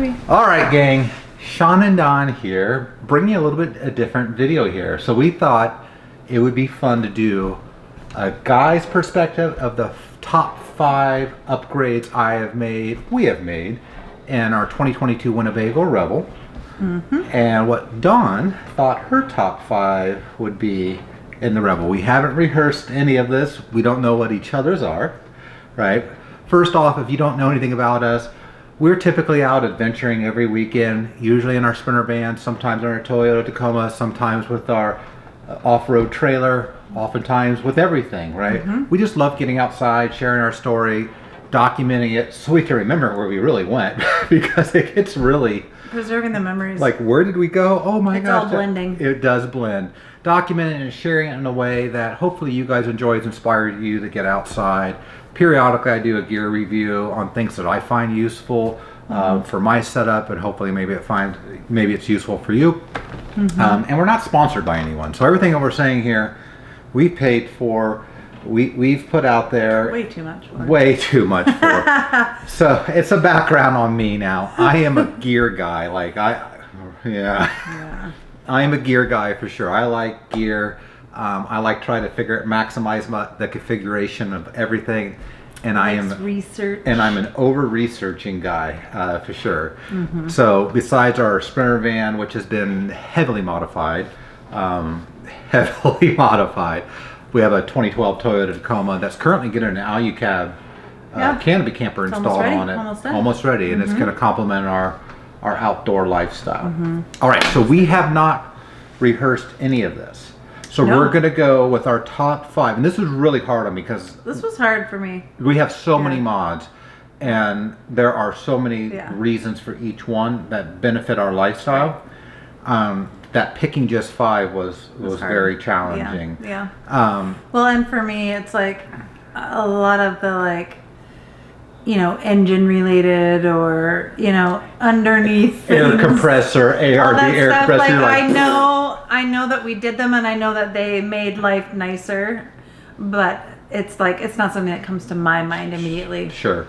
maybe. All right, gang. Sean and Don here, bringing you a little bit a different video here. So we thought it would be fun to do a guy's perspective of the top 5 upgrades we have made in our 2022 Winnebago Revel. And what Dawn thought her top 5 would be in the Revel. We haven't rehearsed any of this. We don't know what each other's are, right? First off, if you don't know anything about us, we're typically out adventuring every weekend, usually in our Sprinter van, sometimes in our Toyota Tacoma, sometimes with our off-road trailer, oftentimes with everything, right? We just love getting outside, sharing our story, documenting it so we can remember where we really went because it gets really... Preserving the memories. Like, where did we go? Oh my gosh. It's all blending. It does blend. Documenting and sharing it in a way that hopefully you guys enjoy, has inspired you to get outside. Periodically, I do a gear review on things that I find useful for my setup, and hopefully maybe it's useful for you. And we're not sponsored by anyone, so everything that we're saying here, we paid for. We've put out there way too much for. Way too much for. So it's a background on me now. I am a gear guy. Like I am a gear guy for sure. I like gear. I like trying to maximize the configuration of everything, and research. And I'm an over-researching guy for sure. So besides our Sprinter van, which has been heavily modified, we have a 2012 Toyota Tacoma that's currently getting an Alucab canopy camper installed on it. Almost ready, and it's going to complement our outdoor lifestyle. All right, so we have not rehearsed any of this. So we're going to go with our top 5. And this was really hard on me because... This was hard for me. We have so many mods. And there are so many reasons for each one that benefit our lifestyle. That picking just 5 was very challenging. Well, and for me, it's like a lot of the engine related or underneath air things, compressor, ARD air stuff. compressor. I know that we did them, and I know that they made life nicer, but it's not something that comes to my mind immediately. Sure.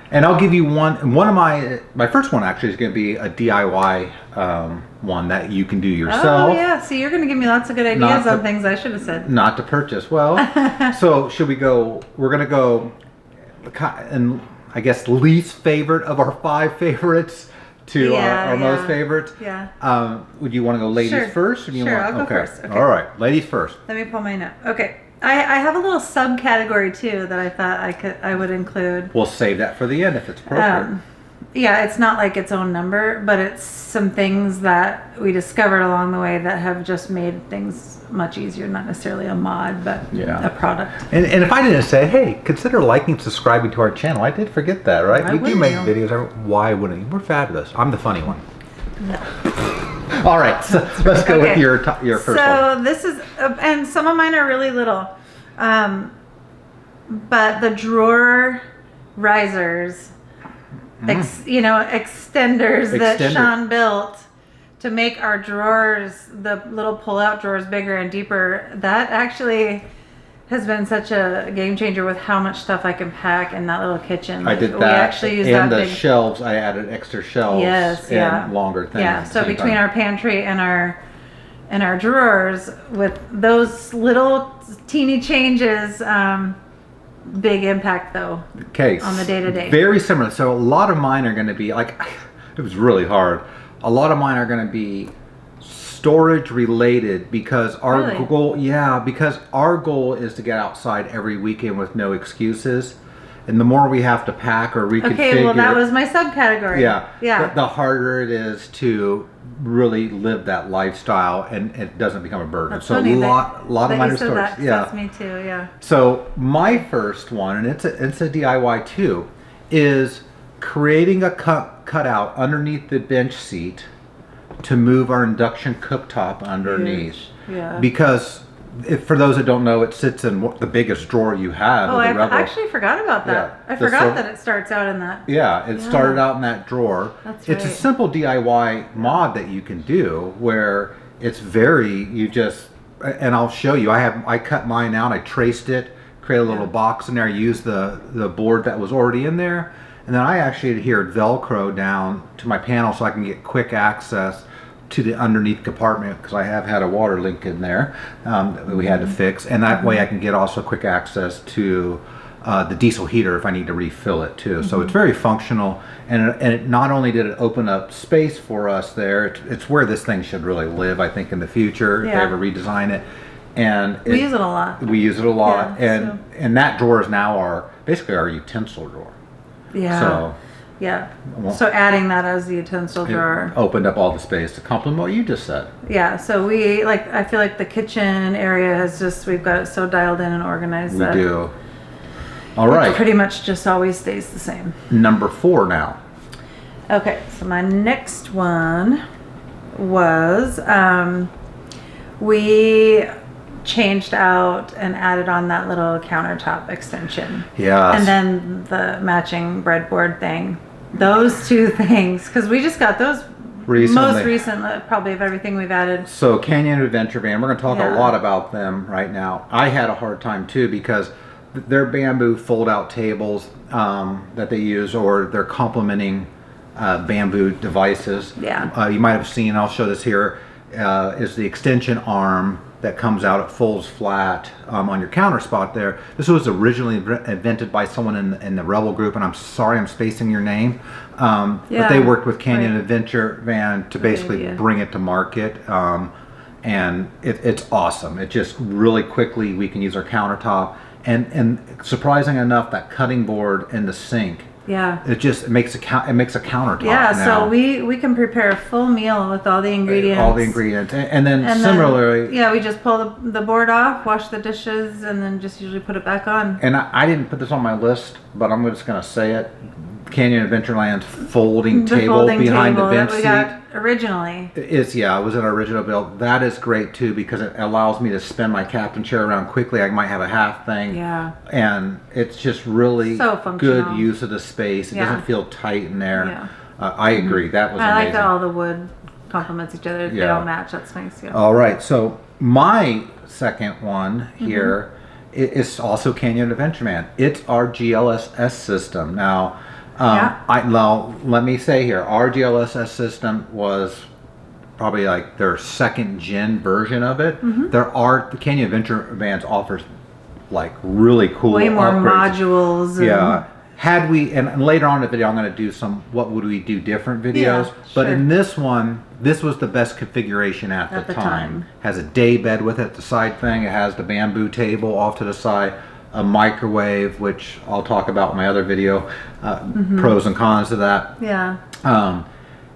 And I'll give you one of my first one actually is going to be a DIY one that you can do yourself. Oh yeah, see, you're going to give me lots of good ideas on things I should have said. Not to purchase. Well, so should we go? We're going to go, and I guess least favorite of our 5 favorites to our most favorite. Would you want to go ladies first? Or do you want? I'll go first. Okay. All right, ladies first. Let me pull mine up. Okay. I have a little subcategory too that I thought I would include. We'll save that for the end if it's appropriate. It's not like its own number, but it's some things that we discovered along the way that have just made things much easier. Not necessarily a mod, but a product. And if I didn't say, hey, consider liking and subscribing to our channel, I did forget that, right? We do make videos. Why wouldn't you? We're fabulous. I'm the funny one. No. All right, so let's go with your first one. So this is, and some of mine are really little, but the drawer risers, extenders that Sean built to make our drawers, the little pull-out drawers, bigger and deeper. That actually has been such a game changer with how much stuff I can pack in that little kitchen. I did that. We actually use and that the shelves, I added extra shelves and longer things. Yeah, so between our pantry and our drawers, with those little teeny changes, big impact though. Okay. On the day-to-day. Very similar. So a lot of mine are going to be it was really hard. A lot of mine are going to be storage related because our goal is to get outside every weekend with no excuses, and the more we have to pack or reconfigure. Okay, well that was my subcategory. The harder it is to really live that lifestyle, and it doesn't become a burden. That's so funny a lot of mine are storage. That's me too. Yeah. So my first one, and it's a DIY too, is creating a cutout underneath the bench seat to move our induction cooktop underneath. Yeah. Because for those that don't know, it sits in the biggest drawer you have. Oh, I actually forgot about that. I forgot that it starts out in that. Yeah, it started out in that drawer. That's right. It's a simple DIY mod that you can do where it's and I'll show you. I cut mine out, I traced it, created a little box in there, I used the board that was already in there, And then I actually adhered Velcro down to my panel so I can get quick access to the underneath compartment, because I have had a water leak in there that we had to fix, and that way I can get also quick access to the diesel heater if I need to refill it too. So it's very functional, and it not only did it open up space for us there, it's where this thing should really live, I think, in the future if they ever redesign it. And we use it a lot. We use it a lot, and that drawer is now basically our utensil drawer. Yeah. So. Yeah. So adding that as the utensil drawer opened up all the space to complement what you just said. Yeah. So I feel like the kitchen area we've got it so dialed in and organized. We do. All right. It pretty much just always stays the same. Number 4 now. Okay. So my next one was we changed out and added on that little countertop extension. Yeah. And then the matching breadboard thing. Those 2 things, because we just got those most recently, probably of everything we've added. So Canyon Adventure Van, we're going to talk a lot about them right now. I had a hard time too, because their bamboo fold-out tables that they use, or they're complementing bamboo devices. Yeah. You might have seen, I'll show this here, is the extension arm that comes out, it folds flat on your counter spot there. This was originally invented by someone in the Revel group, and I'm sorry I'm spacing your name. But they worked with Canyon Adventure Van to basically bring it to market. And it's awesome. It just really quickly, we can use our countertop. And surprising enough, that cutting board in the sink, it makes a countertop. Yeah, now. so we can prepare a full meal with all the ingredients. And then similarly, we just pull the board off, wash the dishes, and then just usually put it back on. And I didn't put this on my list, but I'm just going to say it. Canyon Adventureland's folding table behind the bench seat. Got originally. It was an original build. That is great too, because it allows me to spin my captain chair around quickly. I might have a half thing. Yeah. And it's just really good use of the space. It doesn't feel tight in there. Yeah. I agree. That was amazing. I like that all the wood complements each other. They don't match. That's nice. Yeah. All right. So my second one here is also Canyon Adventure Man. It's our GLSS system. Now, let me say here, our GLSS system was probably like their second gen version of it. The Canyon Adventure Vans offers like really cool way more upgrades. Modules. And later on in the video, I'm going to do some what would we do different videos. But in this one, this was the best configuration at the time. Has a day bed with it, the side thing. It has the bamboo table off to the side. A microwave, which I'll talk about in my other video, pros and cons to that. Yeah.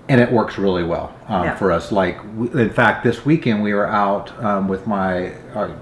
And it works really well for us. Like, in fact, this weekend we were out with my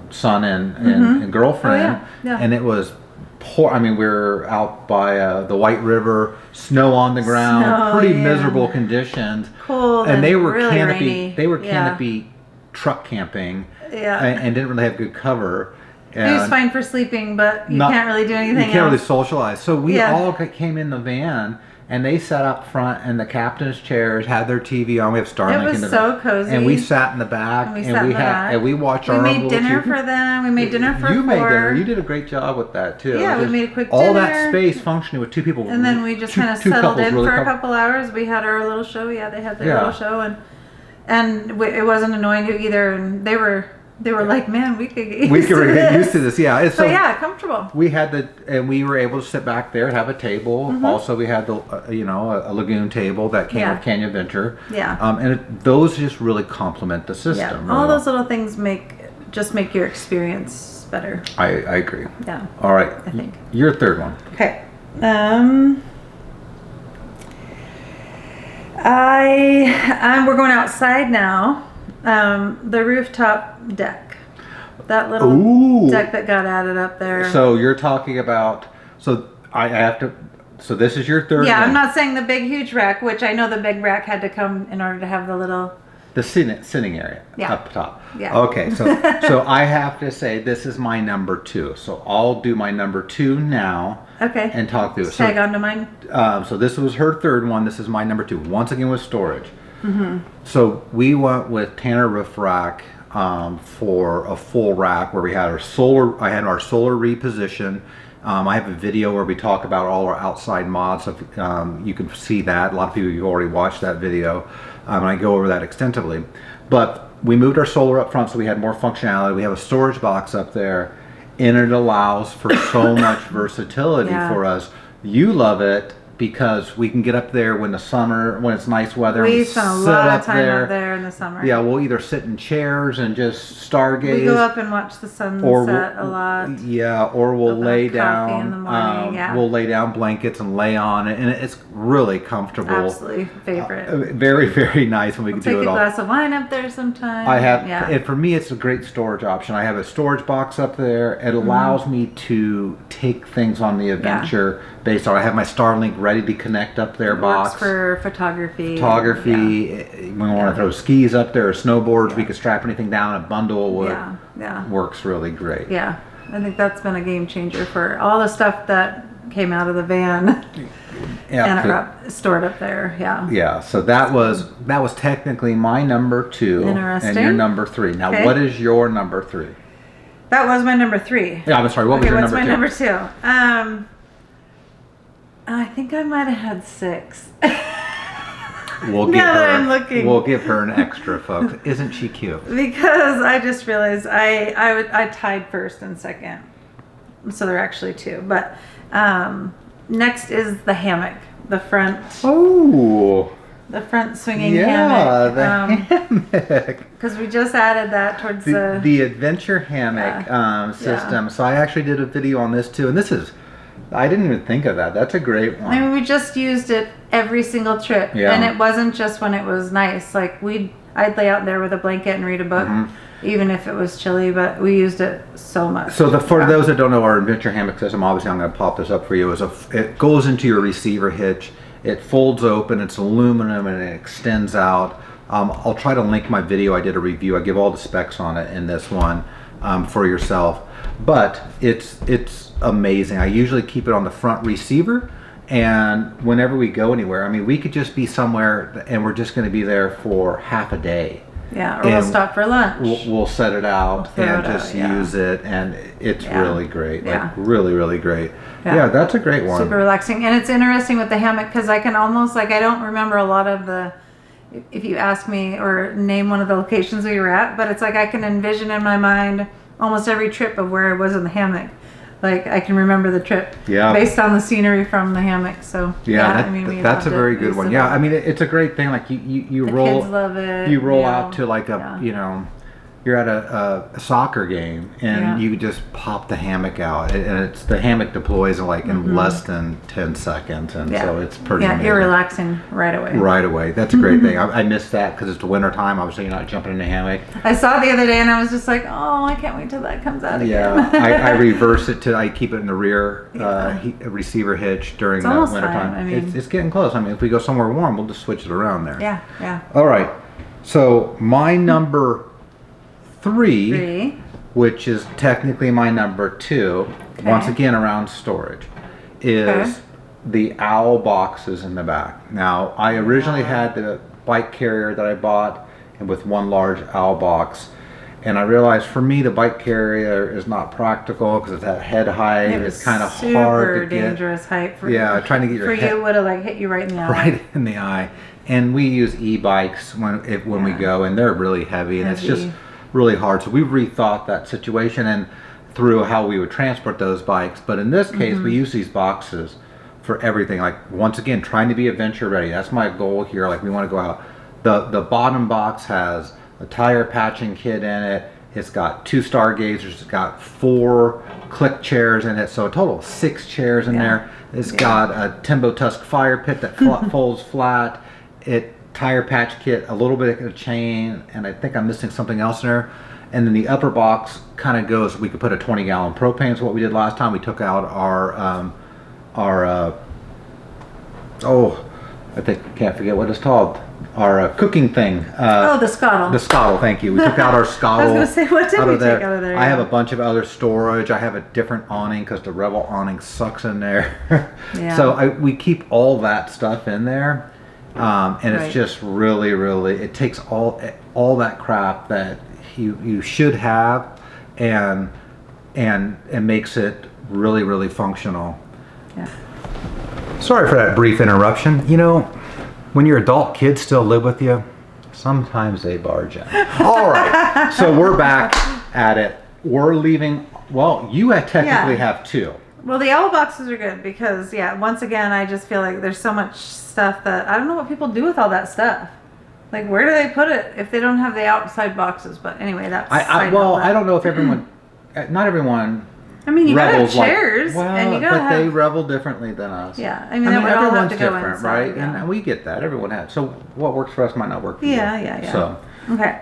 son and girlfriend, and it was poor. I mean, we were out by the White River, snow on the ground, pretty miserable conditions. Cold and they were really rainy. They were canopy truck camping, and didn't really have good cover. It was fine for sleeping, but you can't really do anything else. You can't really socialize. So we all came in the van, and they sat up front in the captain's chairs, had their TV on. We have Starlink in the van. It was so cozy. And we sat in the back, and we watched our own little We made dinner for them. We made dinner for 4. You made dinner. You did a great job with that, too. Yeah, we made a quick dinner. All that space functioning with 2 people. And then we just kind of settled in for a couple hours. We had our little show. Yeah, they had their little show. And it wasn't annoying either. And they were like, man, we could get used to this. Yeah. So comfortable. We had and we were able to sit back there and have a table. Also, we had a lagoon table that came with Canyon Adventure. Yeah. And those just really complement the system. Yeah. All those little things make your experience better. I agree. Yeah. All right. I think. Your third one. Okay. We're going outside now. The rooftop deck, that little deck that got added up there. So you're talking about, so this is your third one. I'm not saying the big huge rack, which I know the big rack had to come in order to have the sitting area up top. Yeah. Okay, so I have to say this is my number 2. So I'll do my number 2 now. Okay. And talk through it. Tag on to mine. So this was her third one. This is my number 2. Once again with storage. So we went with Tanner Roof Rack for a full rack where we had our solar. I had our solar reposition. I have a video where we talk about all our outside mods. So you can see that. A lot of people have already watched that video. And I go over that extensively. But we moved our solar up front so we had more functionality. We have a storage box up there, and it allows for so much versatility for us. You love it because we can get up there when it's nice weather. We spend a lot of time up there in the summer. Yeah, we'll either sit in chairs and just stargaze. We go up and watch the sunset a lot. Yeah, or we'll lay down. In the morning, We'll lay down blankets and lay on it, and it's really comfortable. Absolutely favorite. Very, very nice when we can do it all. Take a glass of wine up there sometime. I have, and for me, it's a great storage option. I have a storage box up there. It allows me to take things on the adventure based on. I have my Starlink ready to connect up there. Box for photography. When we want to throw skis up there or snowboards, we can strap anything down. A bundle works really great. Yeah, I think that's been a game changer for all the stuff that came out of the van. And stored up there. Yeah, so that was technically my number 2. Interesting. And your number 3. Now, what is your number 3? That was my number 3. Yeah, I'm sorry. What was your number 2? What's my number 2? I think I might have had 6. We'll give her an extra, folks. Isn't she cute? Because I just realized I tied first and second, so they're actually 2. But next is the hammock, the front. Oh. The front swinging hammock. Yeah, the hammock. Because we just added that towards the adventure hammock system. So I actually did a video on this too, and I didn't even think of that. That's a great one. I mean, we just used it every single trip, and it wasn't just when it was nice. Like I'd lay out there with a blanket and read a book, even if it was chilly. But we used it so much. So for those that don't know our adventure hammock system, obviously I'm going to pop this up for you. It goes into your receiver hitch. It folds open. It's aluminum and it extends out. I'll try to link my video. I did a review. I give all the specs on it in this one for yourself. But it's amazing. I usually keep it on the front receiver, and whenever we go anywhere, I mean, we could just be somewhere and we're just going to be there for half a day. Yeah, or we'll stop for lunch. We'll set it out and just use it, and it's really great. Like really, really great. Yeah, that's a great one. Super relaxing, and it's interesting with the hammock because I can almost I don't remember a lot of the. If you ask me or name one of the locations we were at, but it's like I can envision in my mind almost every trip of where I was in the hammock. Like I can remember the trip based on the scenery from the hammock. So that's a very good one. Yeah, I mean it's a great thing. Like you roll, kids love it. You roll out to like you're at a soccer game and you just pop the hammock out, and the hammock deploys in less than 10 seconds, and so it's pretty. Yeah, you're relaxing right away. Right away. That's a great thing. I missed that because it's the winter time. Obviously, you're not jumping in a hammock. I saw it the other day and I was just like, oh, I can't wait till that comes out again. Yeah, I reverse it I keep it in the rear receiver hitch during the winter time. I mean, it's getting close. I mean, if we go somewhere warm, we'll just switch it around there. Yeah. All right. So my number 3, which is technically my number 2, once again around storage, is the owl boxes in the back. Now, I originally had the bike carrier that I bought, and with one large owl box, and I realized for me the bike carrier is not practical because it's at head height. It's kind of hard to get. Super dangerous height for trying to get your head. For you, would have hit you right in the eye. Right in the eye. And we use e-bikes when we go, and they're really heavy. And it's just really hard. So we've rethought that situation and through how we would transport those bikes. But in this case, we use these boxes for everything. Like once again, trying to be adventure ready. That's my goal here. Like we want to go out. The bottom box has a tire patching kit in it. It's got 2 stargazers. It's got 4 click chairs in it. So a total of 6 chairs in there. It's got a Timbo Tusk fire pit that folds flat. Tire patch kit, a little bit of a chain, and I think I'm missing something else in there. And then the upper box kind of goes, we could put a 20-gallon propane is what we did last time. We took out I can't forget what it's called. Our cooking thing. The scuttle. The scuttle, thank you. We took out our scuttle. I was going to say, what did we take out of there? I have a bunch of other storage. I have a different awning because the Revel awning sucks in there. So we keep all that stuff in there. And it's just really, really, it takes all that crap that you should have and makes it really, really functional. Yeah. Sorry for that brief interruption. You know, when your adult kids still live with you, sometimes they barge in. All right, so we're back at it. We're leaving. Well, you technically have 2. Well, the owl boxes are good because, once again, I just feel like there's so much stuff that I don't know what people do with all that stuff. Like, where do they put it if they don't have the outside boxes? But anyway, that's I don't know if everyone, not everyone. I mean, you gotta have revels chairs, and you gotta but have. they revel differently than us. Yeah, I mean that would all have everyone's to go different, inside, right? yeah. And we get that. Everyone has. So what works for us might not work for you. Yeah. So okay.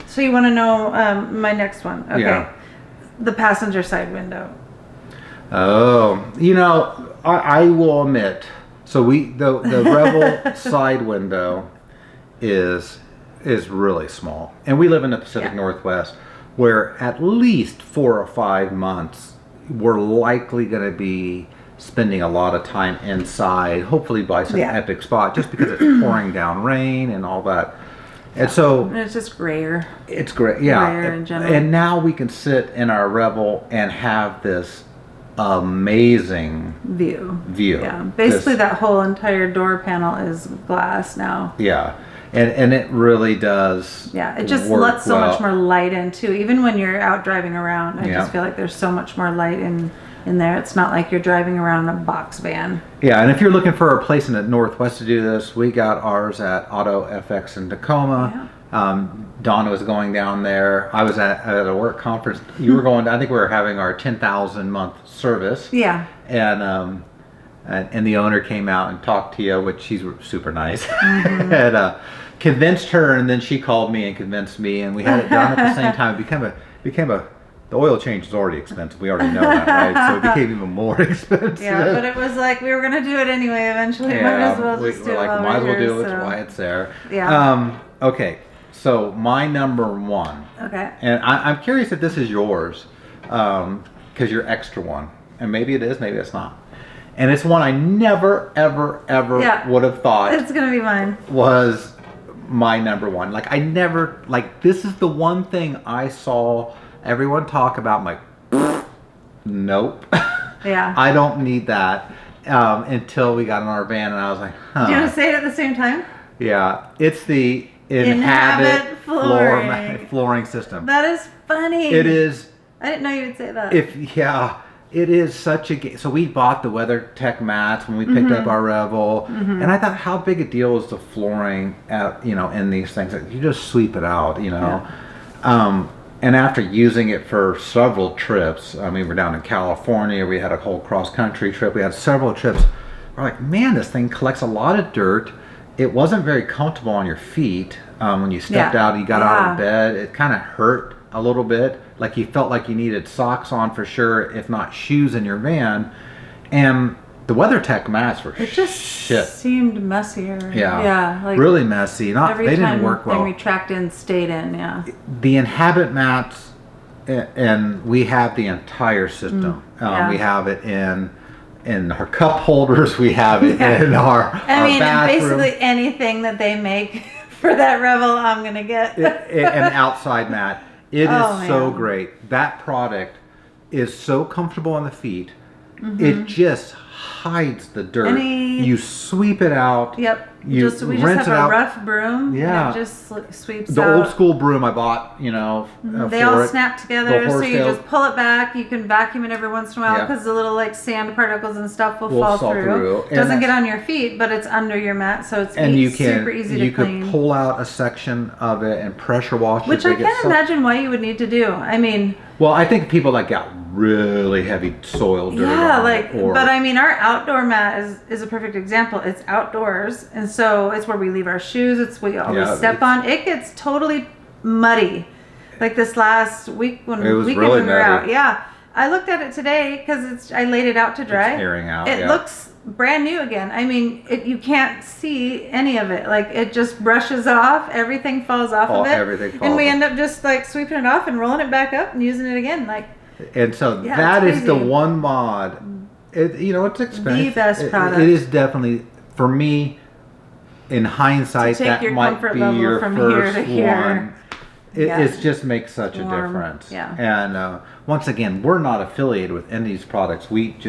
So you want to know my next one? Okay. Yeah. The passenger side window. Oh, you know, I will admit. So the Revel side window is really small, and we live in the Pacific Northwest, where at least 4 or 5 months we're likely going to be spending a lot of time inside, hopefully by some epic spot, just because it's pouring down rain and all that. And so and it's just grayer. It's great, yeah. Grayer in general. And now we can sit in our Revel and have this amazing view. Yeah, basically that whole entire door panel is glass now. Yeah, and it really does. Yeah, it just lets so much more light in too. Even when you're out driving around, I just feel like there's so much more light in there. It's not like you're driving around in a box van. Yeah, and if you're looking for a place in the Northwest to do this, we got ours at Auto FX in Tacoma. Donna was going down there. I was at a work conference. You were going. I think we were having our 10,000 month service. Yeah. And the owner came out and talked to you, which she's super nice, and convinced her, and then she called me and convinced me, and we had it done at the same time. It became a. The oil change is already expensive. We already know that, right? So it became even more expensive. Yeah, but it was like we were going to do it anyway eventually. Yeah, might as well just do it. Might as well do it. It's why it's there. Yeah. Okay. So my number 1. Okay. And I'm curious if this is yours, because you're extra one, and maybe it is, maybe it's not. And it's one I never, ever, ever would have thought. It's gonna be mine. Was my number 1. Like I never, like this is the one thing I saw everyone talk about. I'm like, nope. Yeah. I don't need that. Until we got in our van, and I was like, huh. Do you want to say it at the same time? Yeah. It's the Inhabit flooring system. That is funny. It is. I didn't know you would say that. It is such a. So we bought the WeatherTech mats when we picked up our Revel, and I thought, how big a deal is the flooring in these things? You just sweep it out, And after using it for several trips, I mean, we're down in California. We had a whole cross country trip. We had several trips. We're like, man, this thing collects a lot of dirt. It wasn't very comfortable on your feet when you stepped out. You got out of bed. It kind of hurt a little bit. Like you felt like you needed socks on for sure, if not shoes in your van. And the WeatherTech mats were seemed messier. Yeah, like really messy. Every they time didn't work well. They retract in, stayed in. Yeah. The Inhabit mats, and we have the entire system. We have it in our cup holders. We have it in our bathroom. Basically anything that they make for that Revel, I'm gonna get. An outside mat. It is so great. That product is so comfortable on the feet. It just hides the dirt. You sweep it out. Yep. We rinse just it have a out. rough broom. Yeah. And it just sweeps the out. old school broom I bought, they all snap together, so you just pull it back. You can vacuum it every once in a while because the little sand particles and stuff will fall through. It doesn't get on your feet, but it's under your mat, so it's super easy to clean. You could pull out a section of it and pressure wash it. Which I can't imagine why you would need to do. I mean... Well, I think people that got really heavy soil dirt but I mean, our outdoor mat is a perfect example. It's outdoors, and so it's where we leave our shoes. It's what we always step on. It gets totally muddy. Like this last week when we were out. Yeah, I looked at it today because I laid it out to dry. It's airing out. It looks brand new again. I mean, you can't see any of it. Like it just brushes off. Everything falls off of it. Everything falls and we end up just sweeping it off and rolling it back up and using it again. And so that is the one mod. It's expensive. The best product. It is definitely, for me, in hindsight, that might be your first one. It just makes such a Warm. difference. Yeah. And once again, we're not affiliated with any of these products. We just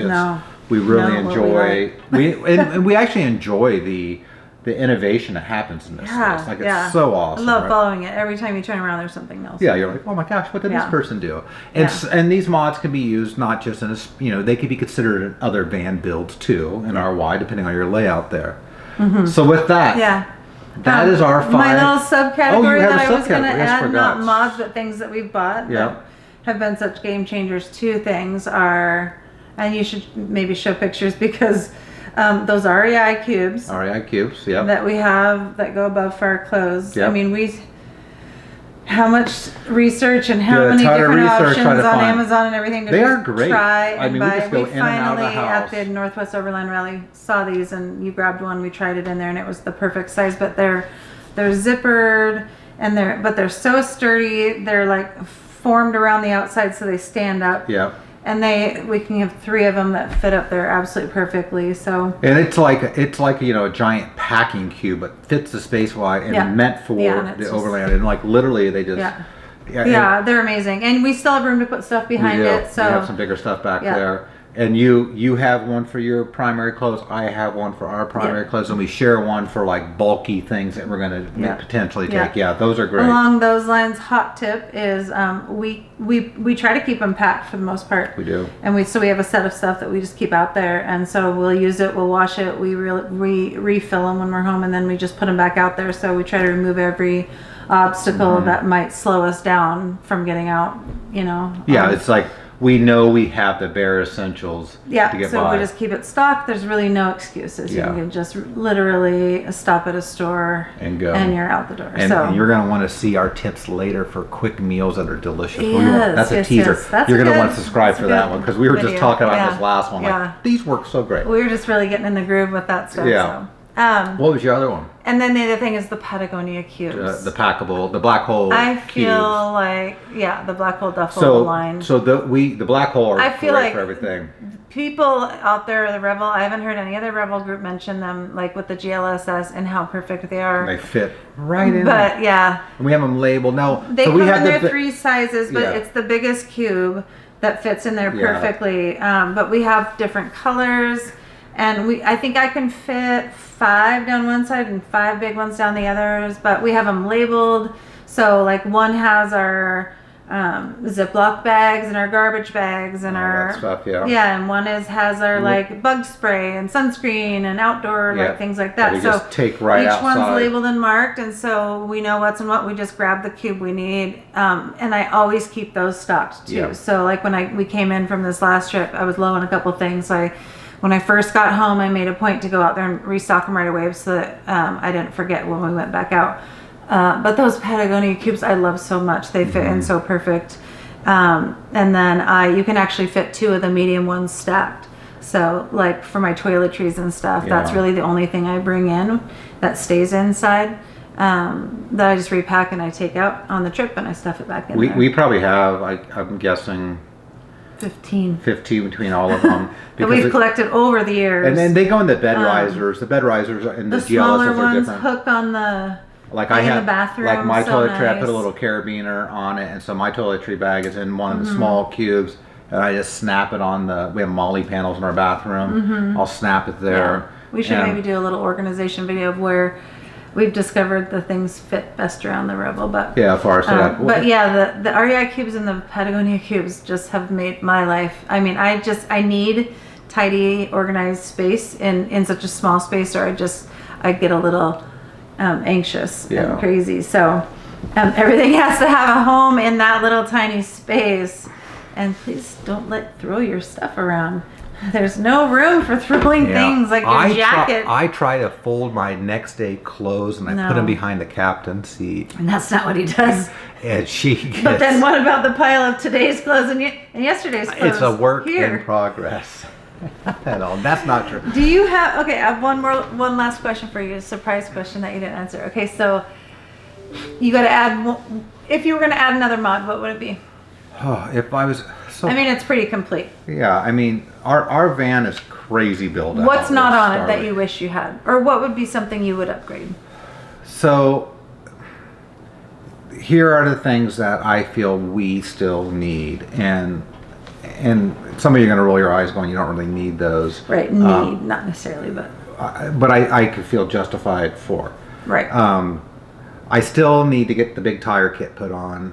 we Know really what enjoy we and we actually enjoy the innovation that happens in this space. Like it's so awesome. I love right? following it. Every time you turn around, there's something else. Yeah, you're like, oh my gosh, what did this person do? And and these mods can be used not just in a, they could be considered in other van builds too in RY, depending on your layout there. So with that, that is our 5. My little subcategory that I was going to Yes, add, not forgot. mods, but things that we've bought that have been such game changers. 2 things are, and you should maybe show pictures because those REI cubes. REI cubes, yeah. That we have that go above for our clothes. Yep. I mean, how much research and how many different options on Amazon and everything to they are great. Try I and mean, buy. we just go in and out of the house. At the Northwest Overland Rally saw these and you grabbed one. We tried it in there and it was the perfect size. But they're zippered and they're so sturdy. They're like formed around the outside so they stand up. Yeah. And we can have 3 of them that fit up there absolutely perfectly. So. And it's like a giant packing cube, but fits the space wide and meant for the overland. And like literally, they just. Yeah, they're amazing, and we still have room to put stuff behind it. So we have some bigger stuff back there. And you have one for your primary clothes. I have one for our primary clothes, and we share one for like bulky things that we're going to potentially take. Yeah, those are great. Along those lines, hot tip is we try to keep them packed for the most part. We do. And we have a set of stuff that we just keep out there, and so we'll use it, we'll wash it, we refill them when we're home, and then we just put them back out there. So we try to remove every obstacle that might slow us down from getting out. Yeah, it's like. We know we have the bare essentials to get by. We just keep it stocked. There's really no excuses. You can just literally stop at a store and go, and you're out the door. And you're going to want to see our tips later for quick meals that are delicious. Yes, that's a teaser. You're going to want to subscribe for that one because we were just talking about this last one. Like, these work so great. We were just really getting in the groove with that stuff. Yeah. What was your other one? And then the other thing is the Patagonia cubes. The packable, the black hole. I feel like the black hole duffel line. So the black hole are great like for everything. People out there, the Revel, I haven't heard any other Revel group mention them, like with the GLSS and how perfect they are. They fit right in. But and we have them labeled now. They come in their 3 sizes, but it's the biggest cube that fits in there perfectly. But we have different colors. And I think I can fit 5 down one side and 5 big ones down the others, but we have them labeled. So like one has our Ziploc bags and our garbage bags and that stuff, and one has our like bug spray and sunscreen and outdoor like things like that. We just take right outside. Each one's labeled and marked, and so we know what's in what. We just grab the cube we need, and I always keep those stocked too. Yeah. So like when we came in from this last trip, I was low on a couple things. So when I first got home, I made a point to go out there and restock them right away so that I didn't forget when we went back out. But those Patagonia cubes I love so much. They fit in so perfect. And then you can actually fit 2 of the medium ones stacked. So like for my toiletries and stuff, that's really the only thing I bring in that stays inside. That I just repack and I take out on the trip and I stuff it back in there. We probably have, I'm guessing... 15 between all of them that we've collected over the years. And then they go in the bed risers. The bed risers and the smaller GLSs ones are different. Hook on the like I have the bathroom. Like my toiletry, nice. I put a little carabiner on it, and so my toiletry bag is in one of the small cubes, and I just snap it on the. We have Molly panels in our bathroom. I'll snap it there. Yeah. We should maybe do a little organization video of where we've discovered the things fit best around the Revel, but as far as setup. But the REI cubes and the Patagonia cubes just have made my life. I mean, I need tidy, organized space in such a small space, or I get a little anxious and crazy. So everything has to have a home in that little tiny space. And please don't throw your stuff around. There's no room for throwing things like your jacket. I try to fold my next day clothes and I put them behind the captain's seat. And that's not what he does. And she gets... But then what about the pile of today's clothes and yesterday's clothes? It's a work in progress. No, that's not true. Do you have... Okay, I have one last question for you. A surprise question that you didn't answer. Okay, so you got to add... If you were going to add another mod, what would it be? Oh, if I was... I mean, it's pretty complete. Yeah, I mean, our van is crazy built out. What's not on it that you wish you had? Or what would be something you would upgrade? So, here are the things that I feel we still need, and some of you are going to roll your eyes going, you don't really need those. Right, need, not necessarily, but I could feel justified for. Right. I still need to get the big tire kit put on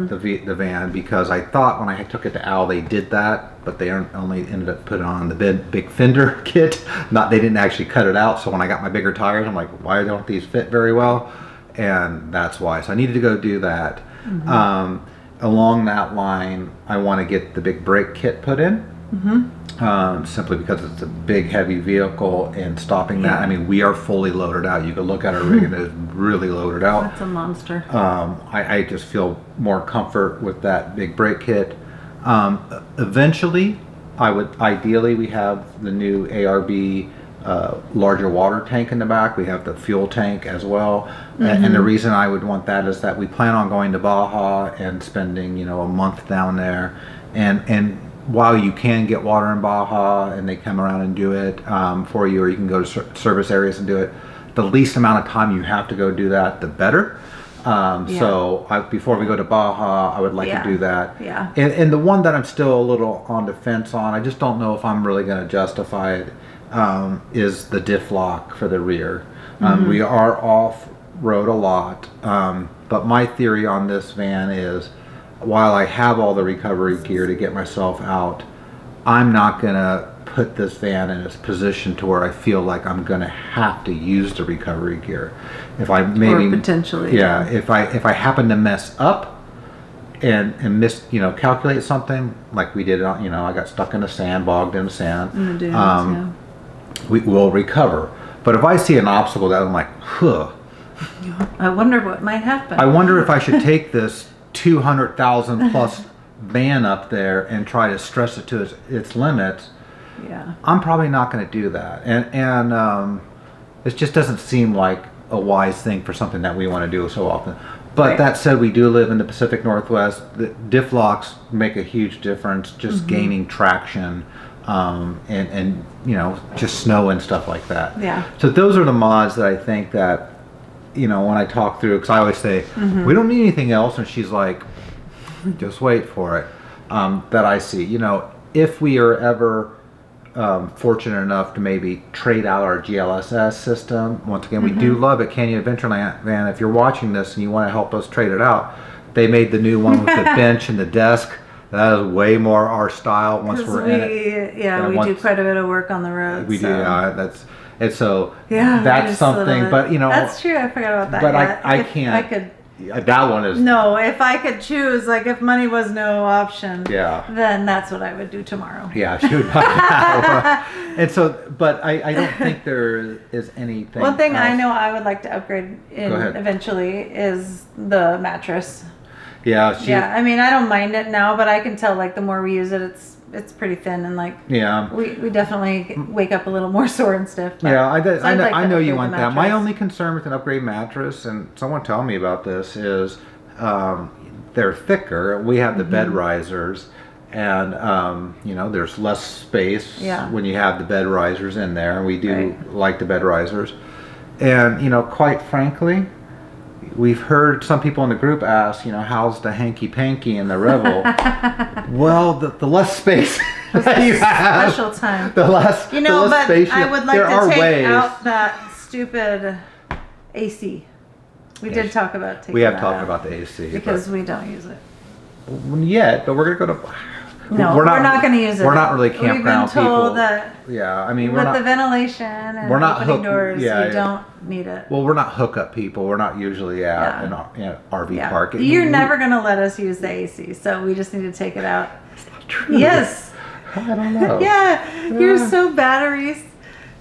the van, because I thought when I took it to Al they did that, but they only ended up putting on the big fender kit. They didn't actually cut it out. So when I got my bigger tires, I'm like, why don't these fit very well? And that's why. So I needed to go do that. Along that line, I want to get the big brake kit put in. Simply because it's a big heavy vehicle, and stopping that, I mean, we are fully loaded out. You can look at our rig and it's really loaded out. That's a monster. I just feel more comfort with that big brake kit. Eventually ideally we have the new ARB larger water tank in the back. We have the fuel tank as well. And the reason I would want that is that we plan on going to Baja and spending a month down there, and while you can get water in Baja and they come around and do it for you, or you can go to service areas and do it, the least amount of time you have to go do that, the better. So before we go to Baja, I would like to do that. And the one that I'm still a little on the fence on, I just don't know if I'm really going to justify it, is the diff lock for the rear. We are off-road a lot, but my theory on this van is, while I have all the recovery gear to get myself out, I'm not going to put this van in a position to where I feel like I'm going to have to use the recovery gear. If I maybe, or potentially, if I happen to mess up and calculate something like we did, I got stuck in the sand, bogged in the sand. We will recover. But if I see an obstacle that I'm like, I wonder what might happen. I wonder if I should take this 200,000 plus van up there and try to stress it to its limits. I'm probably not going to do that, and it just doesn't seem like a wise thing for something that we want to do so often. But that said, we do live in the Pacific Northwest. The diff locks make a huge difference, just gaining traction, and just snow and stuff like that. So those are the mods that I think that, when I talk through, because I always say, we don't need anything else, and she's like, just wait for it, that I see. If we are ever fortunate enough to maybe trade out our GLSS system, once again, we do love it. Canyon Adventureland van, if you're watching this and you want to help us trade it out, they made the new one with the bench and the desk. That is way more our style once we're in it. We do quite a bit of work on the road. We do, that's something, but that's true, I forgot about that. But I can't. That one is... No, if I could choose, like if money was no option, yeah, then that's what I would do tomorrow. Yeah, she would buy that. And so, but I don't think there is anything. One thing else. I know I would like to upgrade in eventually is the mattress. Yeah, yeah. I mean, I don't mind it now, but I can tell like the more we use it, it's pretty thin, and like we definitely wake up a little more sore and stiff. Yeah, I know you want that. My only concern with an upgrade mattress, and someone tell me about this, is they're thicker. We have the bed risers, and there's less space when you have the bed risers in there, and we do like the bed risers. And quite frankly, we've heard some people in the group ask, how's the hanky-panky in the Revel? Well, the less space that you have. Special time. The less space I would like to take out that stupid AC. We did talk about taking We have that talked out about the AC. because we don't use it. Yet, but we're going to go to... No, we're not going to use it. We're not really campground people. We've been told that I mean, with the ventilation and we're not opening doors, you don't need it. Well, we're not hookup people. We're not usually at an RV park. You're never going to let us use the AC, so we just need to take it out. It's not true. Yes. I don't know. You're so batteries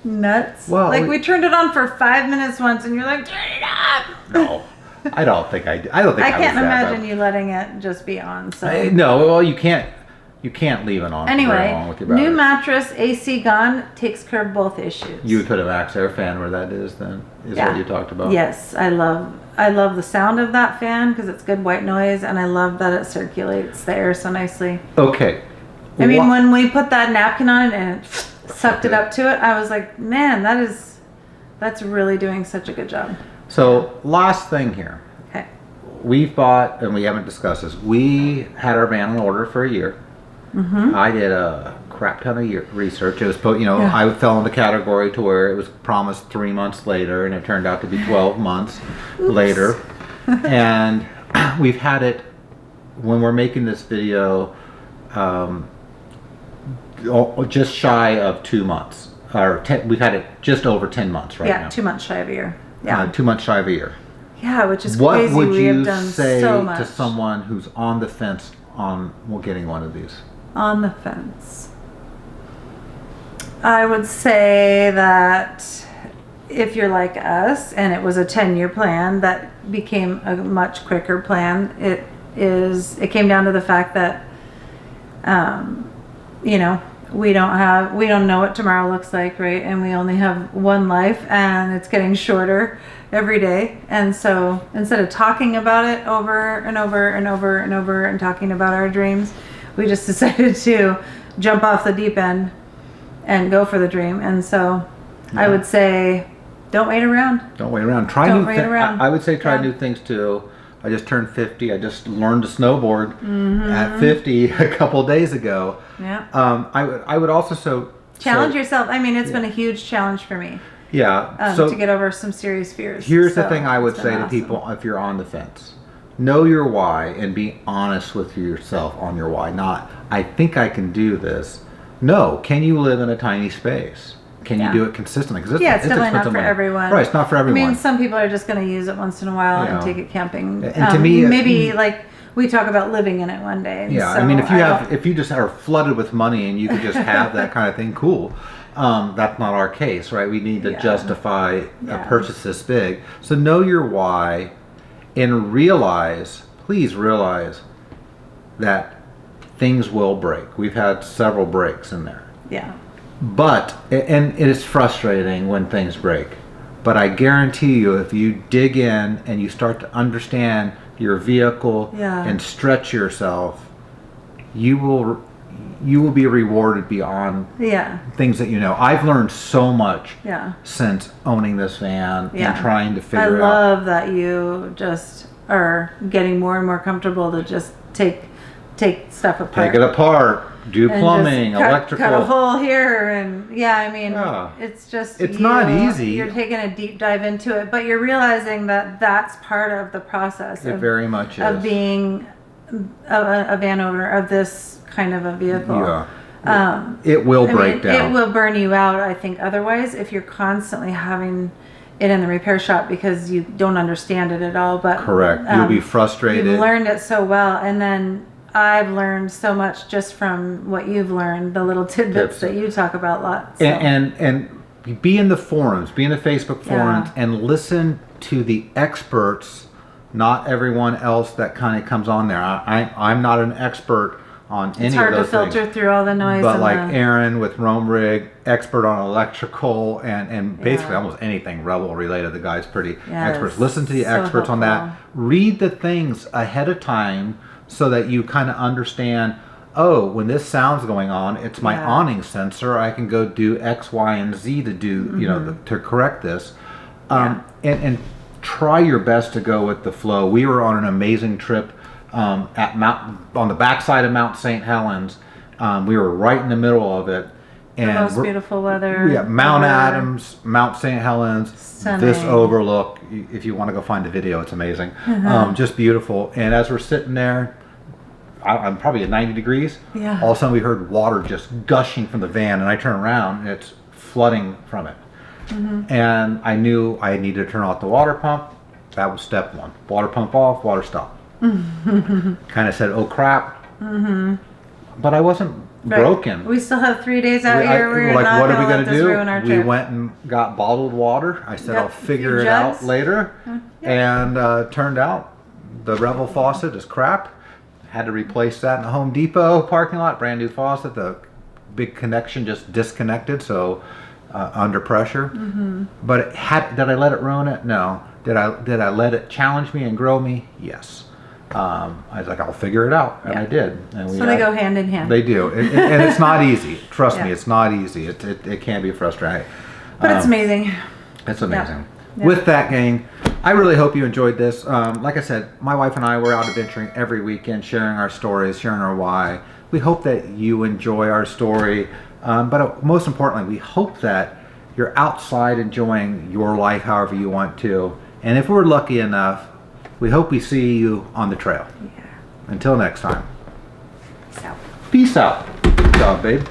nuts. Well, we turned it on for 5 minutes once, and you're like, turn it up. No. I don't think I do. I don't think I can't imagine you letting it just be on. So no, well, you can't leave it on. Anyway, with your battery. New mattress, AC gone, takes care of both issues. You would put a max air fan where that is. Then is what you talked about. Yes, I love the sound of that fan because it's good white noise, and I love that it circulates the air so nicely. Okay. I mean, when we put that napkin on it and it sucked it up to it, I was like, man, that's really doing such a good job. So last thing here. Okay. we've bought, and we haven't discussed this, we had our van on order for a year. I did a crap ton of research. It was, I fell in the category to where it was promised 3 months later, and it turned out to be 12 months later. And we've had it, when we're making this video, just shy of 2 months. We've had it just over 10 months now. Yeah, 2 months shy of a year. Yeah. 2 months shy of a year. Yeah, which is what crazy. Would we you have done say so much. to someone who's on the fence on getting one of these? On the fence. I would say that if you're like us and it was a 10-year plan that became a much quicker plan, it came down to the fact that we don't know what tomorrow looks like, right? And we only have one life, and it's getting shorter every day. And so instead of talking about it over and over and over and over and talking about our dreams, we just decided to jump off the deep end and go for the dream. And so I would say, don't wait around. Don't wait around. I would say try new things too. I just turned 50. I just learned to snowboard at 50 a couple of days ago. Yeah. I would also challenge yourself. I mean, it's been a huge challenge for me. Yeah. To get over some serious fears. Here's the thing I would say to people if you're on the fence. Know your why and be honest with yourself on your why. Not, I think I can do this. No, can you live in a tiny space? Can you do it consistently? Because it's definitely not for everyone. Right, it's not for everyone. I mean, some people are just going to use it once in a while and take it camping. And to me, maybe like we talk about living in it one day. Yeah, so I mean, if you just are flooded with money and you could just have that kind of thing, cool. That's not our case, right? We need to justify a purchase this big. So know your why, and please realize that things will break. We've had several breaks in there. Yeah. But, and it is frustrating when things break, but I guarantee you, if you dig in and you start to understand your vehicle and stretch yourself, you will be rewarded beyond things that you know. I've learned so much since owning this van and trying to figure out. I love that you just are getting more and more comfortable to just take stuff apart. Take it apart. Do plumbing, electrical. Cut a hole here, and it's just it's not easy. You're taking a deep dive into it, but you're realizing that that's part of the process. It very much is of being a van owner of this kind of a vehicle. Yeah, it will break down. It will burn you out, I think. Otherwise, if you're constantly having it in the repair shop because you don't understand it at all. But correct, you'll be frustrated. You've learned it so well, and then I've learned so much just from what you've learned, the little tidbits that you talk about lots. So. And be in the forums, be in the Facebook forums, and listen to the experts, not everyone else that kind of comes on there. I'm not an expert on any of those things. It's hard to filter through all the noise. But like Aaron with Rome Rig, expert on electrical and basically almost anything Revel related. The guy's pretty expert. Listen to the experts on that. Read the things ahead of time, so that you kind of understand, when this sound's going on, it's my awning sensor. I can go do X, Y, and Z to do, to correct this. And try your best to go with the flow. We were on an amazing trip on the backside of Mount St. Helens. We were right in the middle of it. And the most beautiful weather. Yeah, Mount Adams, Mount St. Helens, stunning. This overlook. If you want to go find the video, it's amazing. Just beautiful. And as we're sitting there, I'm probably at 90 degrees. Yeah. All of a sudden, we heard water just gushing from the van, and I turn around, and it's flooding from it. And I knew I needed to turn off the water pump. That was step one. Water pump off, water stop. Kind of said, "Oh crap!" But I wasn't broken. We still have 3 days out here. We're like, not what are we going to do? Ruin our we trip. went and got bottled water. I said, I'll figure it out later. And turned out the Revel faucet is crap. Had to replace that in the Home Depot parking lot. Brand new faucet. The big connection just disconnected, so under pressure. But did I let it ruin it? No. Did I let it challenge me and grow me? Yes. I was like, I'll figure it out, and I did. And so they go hand in hand. They do, and it's not easy. Trust me, it's not easy. It can be frustrating, but it's amazing. It's amazing. Yeah. With that, gang, I really hope you enjoyed this. Like I said, my wife and I were out adventuring every weekend, sharing our stories, sharing our why. We hope that you enjoy our story, but most importantly, we hope that you're outside enjoying your life however you want to. And if we're lucky enough, we hope we see you on the trail. Yeah. Until next time. Peace out. Peace out. Good job, babe.